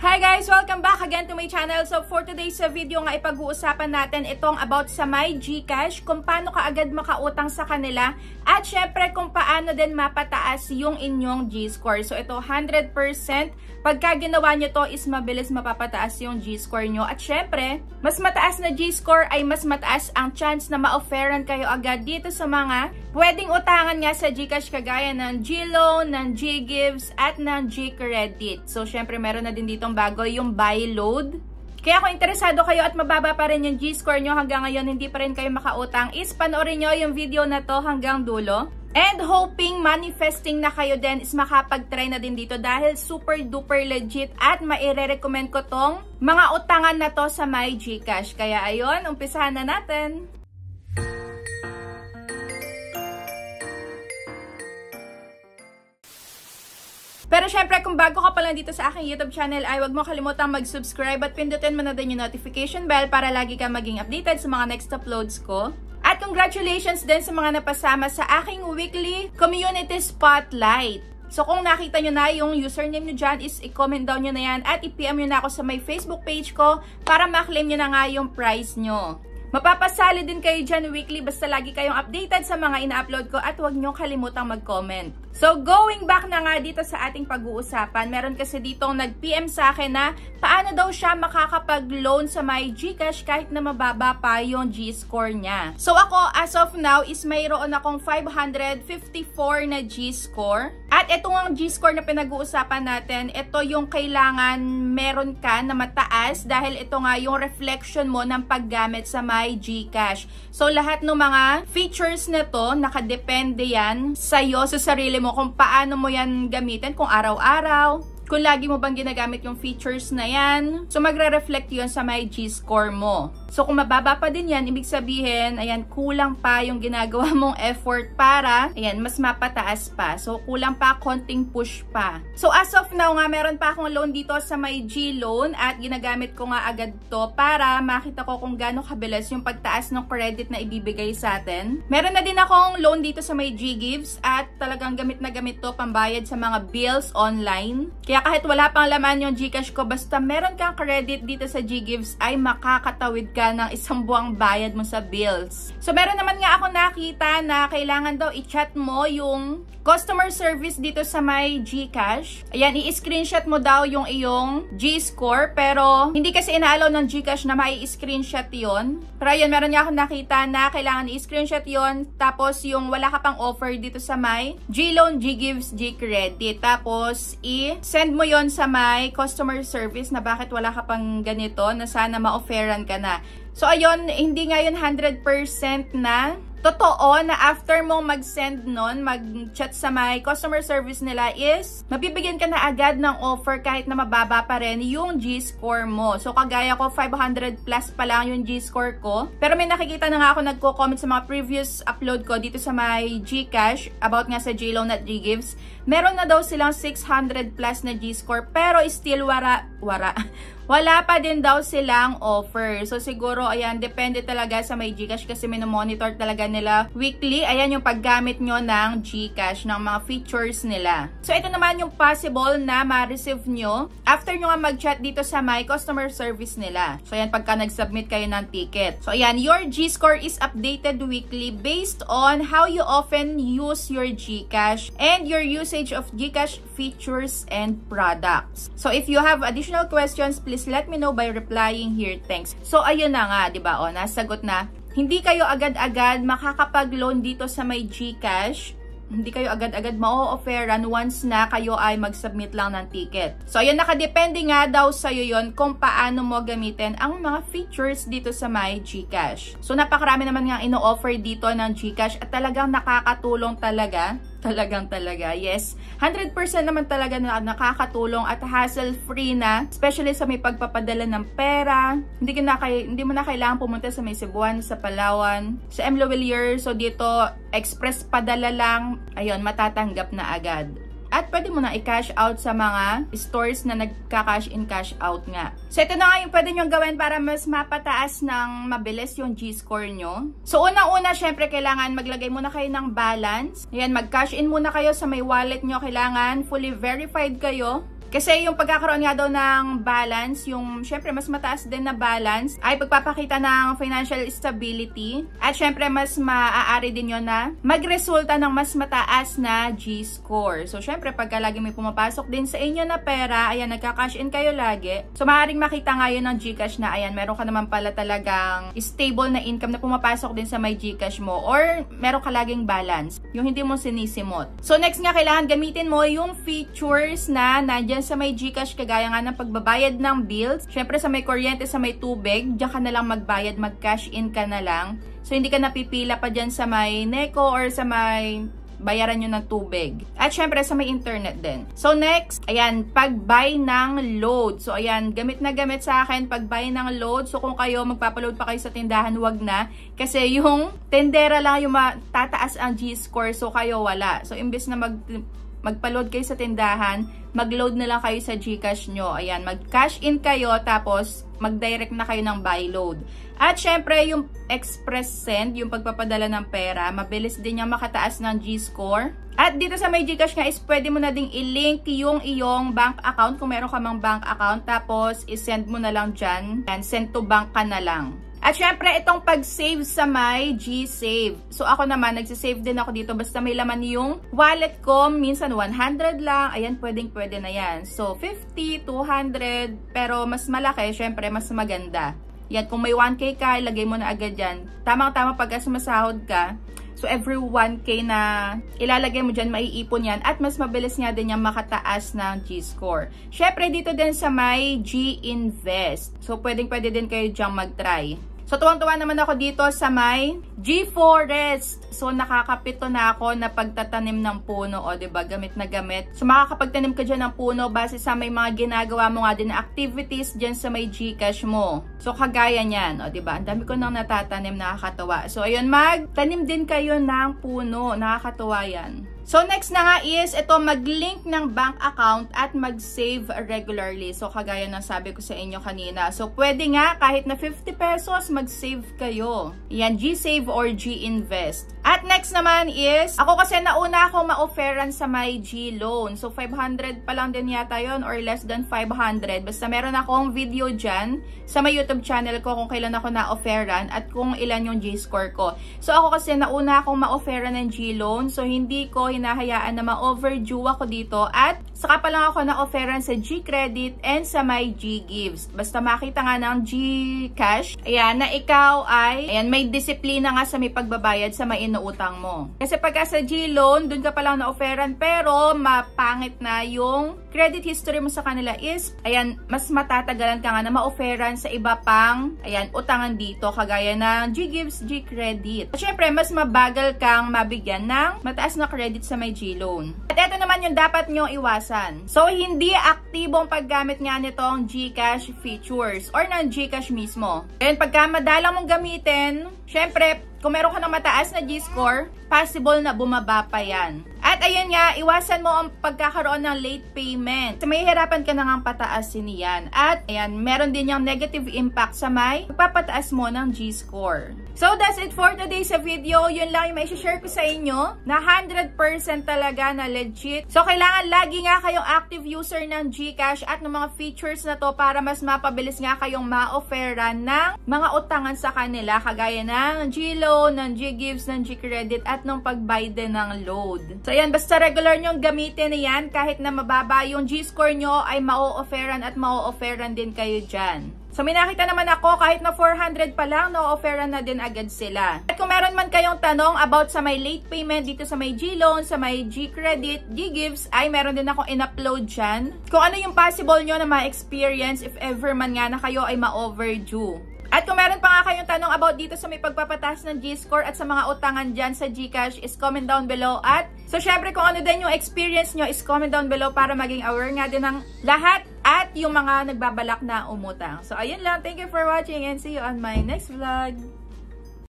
Hi guys! Welcome back again to my channel. So for today's video nga ipag-uusapan natin itong about sa My GCash, kung paano ka agad makautang sa kanila at syempre kung paano din mapataas yung inyong G-score. So ito 100% pagka ginawa nyo to is mabilis mapapataas yung G-score nyo at syempre mas mataas na G-score ay mas mataas ang chance na ma-offeran kayo agad dito sa mga pwedeng utangan nga sa GCash kagaya ng G-Loan, ng G-Gives at ng G-Credit. So syempre meron na din dito bago yung buy load. Kaya kung interesado kayo at mababa pa rin yung G-score nyo hanggang ngayon hindi pa rin kayo makautang, is panoorin nyo yung video na to hanggang dulo. And hoping, manifesting na kayo din is makapag-try na din dito dahil super duper legit at maire-recommend ko tong mga utangan na to sa My GCash. Kaya ayun, umpisahan na natin. Pero syempre, kung bago ka pa lang dito sa aking YouTube channel, ay huwag mo kalimutang mag-subscribe at pindutin mo na din yung notification bell para lagi ka maging updated sa mga next uploads ko. At congratulations din sa mga napasama sa aking weekly community spotlight. So kung nakita nyo na yung username nyo dyan, is i-comment down nyo na yan at i-PM nyo na ako sa may Facebook page ko para ma-claim nyo na nga yung prize nyo. Mapapasali din kayo dyan weekly basta lagi kayong updated sa mga ina-upload ko at huwag nyo kalimutang mag-comment. So going back na nga dito sa ating pag-uusapan, meron kasi ditong nag-PM sa akin na paano daw siya makakapag-loan sa My GCash kahit na mababa pa yung G-score niya. So ako as of now is mayroon akong 554 na G-score. At itong ang G-score na pinag-uusapan natin, ito yung kailangan meron ka na mataas dahil ito nga yung reflection mo ng paggamit sa My GCash. So lahat ng mga features na to, nakadepende yan sa'yo, sa sarili mo kung paano mo yan gamitin, kung araw-araw, kung lagi mo bang ginagamit yung features na yan. So magre-reflect yun sa My G-score mo. So kung mababa pa din yan, ibig sabihin, ayan, kulang pa yung ginagawa mong effort para, ayan, mas mapataas pa. So kulang pa, konting push pa. So as of now nga, meron pa akong loan dito sa My G-Loan at ginagamit ko nga agad to para makita ko kung gaano kabilis yung pagtaas ng credit na ibibigay sa atin. Meron na din akong loan dito sa My G-Gives at talagang gamit na gamit to pambayad sa mga bills online. Kaya kahit wala pang laman yung GCash ko, basta meron kang credit dito sa G-Gives ay makakatawid ka ng isang buwang bayad mo sa bills. So meron naman nga ako nakita na kailangan daw i-chat mo yung customer service dito sa My GCash. Ayan, i-screenshot mo daw yung iyong G-score pero hindi kasi inaalaw ng GCash na mai-screenshot yon. Pero ayun, meron nga ako nakita na kailangan i-screenshot yon tapos yung wala ka pang offer dito sa My G-Loan, G-Gives, G-Credit. Tapos i-send mo yon sa My customer service na bakit wala ka pang ganito na sana ma-offeran ka na. So ayun, hindi nga yun 100% na totoo na after mong mag-send nun, mag-chat sa My customer service nila is mabibigyan ka na agad ng offer kahit na mababa pa rin yung G-score mo. So kagaya ko, 500 plus pa lang yung G-score ko. Pero may nakikita na nga ako nagko-comment sa mga previous upload ko dito sa My GCash about nga sa G-Loan at G-Gives. Meron na daw silang 600 plus na G-score pero still wala pa din daw silang offer. So siguro, ayan, depende talaga sa My GCash kasi minomonitor talaga nila weekly. Ayan yung paggamit nyo ng GCash, ng mga features nila. So ito naman yung possible na ma-receive nyo after nyo nga mag-chat dito sa My customer service nila. So ayan, pagka nag-submit kayo ng ticket. So ayan, your G-score is updated weekly based on how you often use your GCash and your usage of GCash features and products. So if you have additional questions, please let me know by replying here. Thanks. So ayun na nga, 'di ba? O, nasagot na. Hindi kayo agad-agad makakapag-loan dito sa My GCash. Hindi kayo agad-agad ma-offeran once na kayo ay mag-submit lang ng ticket. So, ayun, nakadepende nga daw sa'yo yon kung paano mo gamitin ang mga features dito sa My GCash. So, napakarami naman nga ino-offer dito ng GCash at talagang nakakatulong talaga. Talaga. Yes, 100% naman talaga na nakakatulong at hassle-free na, especially sa may pagpapadala ng pera. Hindi mo na kailangan pumunta sa may Cebuan, sa Palawan, sa M. Loelier. So dito, express padala lang, ayun, matatanggap na agad. At pwede mo na i-cash out sa mga stores na nagka-cash in, cash out nga. So ito na nga yung pwede nyo gawin para mas mapataas ng mabilis yung G-score nyo. So unang-una, syempre kailangan maglagay muna kayo ng balance. Ayan, mag-cash in muna kayo sa may wallet nyo. Kailangan fully verified kayo. Kasi yung pagkakaroon nga daw ng balance, yung syempre mas mataas din na balance, ay pagpapakita ng financial stability. At syempre mas maaari din yun na magresulta ng mas mataas na G-score. So syempre pagka lagi may pumapasok din sa inyo na pera, ayan, nagka-cash in kayo lagi. So maaaring makita nga yun ng Gcash na ayan, meron ka naman pala talagang stable na income na pumapasok din sa may Gcash mo, or meron ka laging balance, yung hindi mo sinisimot. So next nga, kailangan gamitin mo yung features na nandyan sa may Gcash, kagaya nga ng pagbabayad ng bills. Syempre sa may kuryente, sa may tubig, diyan ka na lang magbayad, mag-cash in ka na lang. So hindi ka napipila pa dyan sa may NECO or sa may bayaran nyo ng tubig. At syempre sa may internet din. So next, ayan, pag-buy ng load. So ayan, gamit na gamit sa akin pag-buy ng load. So kung kayo magpapaload pa kayo sa tindahan, wag na. Kasi yung tendera lang yung matataas ang G-score, so kayo wala. So imbes na magpa-load kayo sa tindahan, mag-load na lang kayo sa Gcash nyo. Ayan, mag-cash in kayo, tapos mag-direct na kayo ng buy load. At syempre, yung express send, yung pagpapadala ng pera, mabilis din yung makataas ng G-score. At dito sa may Gcash nga is pwede mo na ding i-link yung iyong bank account, kung meron ka mang bank account, tapos i-send mo na lang dyan, and send to bank ka na lang. At syempre, itong pag-save sa may G-Save. So ako naman, nagsisave din ako dito basta may laman yung wallet ko. Minsan 100 lang. Ayan, pwede na yan. So 50, 200. Pero mas malaki, syempre, mas maganda. Yan, kung may 1K ka, ilagay mo na agad yan. Tamang-tama pagka sumasahod ka. So every 1K na ilalagay mo dyan, maiipon yan. At mas mabilis nga din yung makataas ng G-score. Syempre, dito din sa may G-Invest. So pwede din kayo dyan mag-try. So, tuwang-tuwa naman ako dito sa may G-Forest. So, nakakapito na ako na pagtatanim ng puno. O, diba? Gamit na gamit. So, makakapagtanim ka dyan ng puno base sa may mga ginagawa mo nga din na activities dyan sa may Gcash mo. So, kagaya nyan. O, diba? Ang dami ko nang natatanim, nakakatawa. So, ayun, magtanim din kayo ng puno. Nakakatawa yan. So, next na nga is, ito, mag-link ng bank account at mag-save regularly. So, kagaya ng sabi ko sa inyo kanina. So, pwede nga, kahit na 50 pesos, mag-save kayo. Yan, G-Save or G-Invest. At next naman is, ako kasi nauna akong ma-offeran sa my G-Loan. So, 500 pa lang din yata yon or less than 500. Basta meron akong video dyan sa my YouTube channel ko kung kailan ako na-offeran at kung ilan yung G-score ko. So, ako kasi nauna akong ma-offeran ng G-Loan. So, hindi ko hinahayaan na ma-overdue ako dito at saka pa lang ako na-offeran sa G-Credit and sa my G-Gives. Basta makita nga ng G-Cash, ayan, na ikaw ay, ayan, may disiplina nga sa may pagbabayad sa may inuutang mo. Kasi pagka sa G-Loan, dun ka pa lang na-offeran pero mapangit na yung credit history mo sa kanila is, ayan, mas matatagalan ka nga na ma-offeran sa iba pang, ayan, utangan dito, kagaya ng G-Gives, G-Credit. At syempre, mas mabagal kang mabigyan ng mataas na credit sa may G-Loan. At ito naman yung dapat nyo iwasan. So, hindi aktibong paggamit nga nitong Gcash features or ng Gcash mismo. And pagka madalang mong gamitin, syempre, kung meron ka ng mataas na G-score, possible na bumaba pa yan. At ayun nga, iwasan mo ang pagkakaroon ng late payment. So, may hirapan ka na nga pataasin yan. At ayan, meron din yung negative impact sa may pagpapataas mo ng G-score. So, that's it for today's video. Yun lang yung may share ko sa inyo na 100% talaga na legit. So, kailangan lagi nga kayong active user ng Gcash at ng mga features na to para mas mapabilis nga kayong ma-offeran ng mga utangan sa kanila kagaya ng G-Loan, ng G-Gives, ng G-Credit at ng pag-buy din ng load. So, ayan, basta regular nyong gamitin na yan kahit na mababa yung G-score nyo ay ma-offeran at ma-offeran din kayo dyan. So, may nakita naman ako, kahit na 400 pa lang, no-offeran na din agad sila. At kung meron man kayong tanong about sa may late payment dito sa may G-Loan, sa may G-Credit, G-Gives, ay meron din ako in-upload dyan. Kung ano yung possible nyo na ma-experience if ever man nga na kayo ay ma-overdue. At kung meron pa nga kayong tanong about dito sa may pagpapataas ng G-score at sa mga utangan dyan sa Gcash, is comment down below. At so syempre kung ano din yung experience nyo, is comment down below para maging aware nga din ng lahat at yung mga nagbabalak na umutang. So ayun lang, thank you for watching and see you on my next vlog.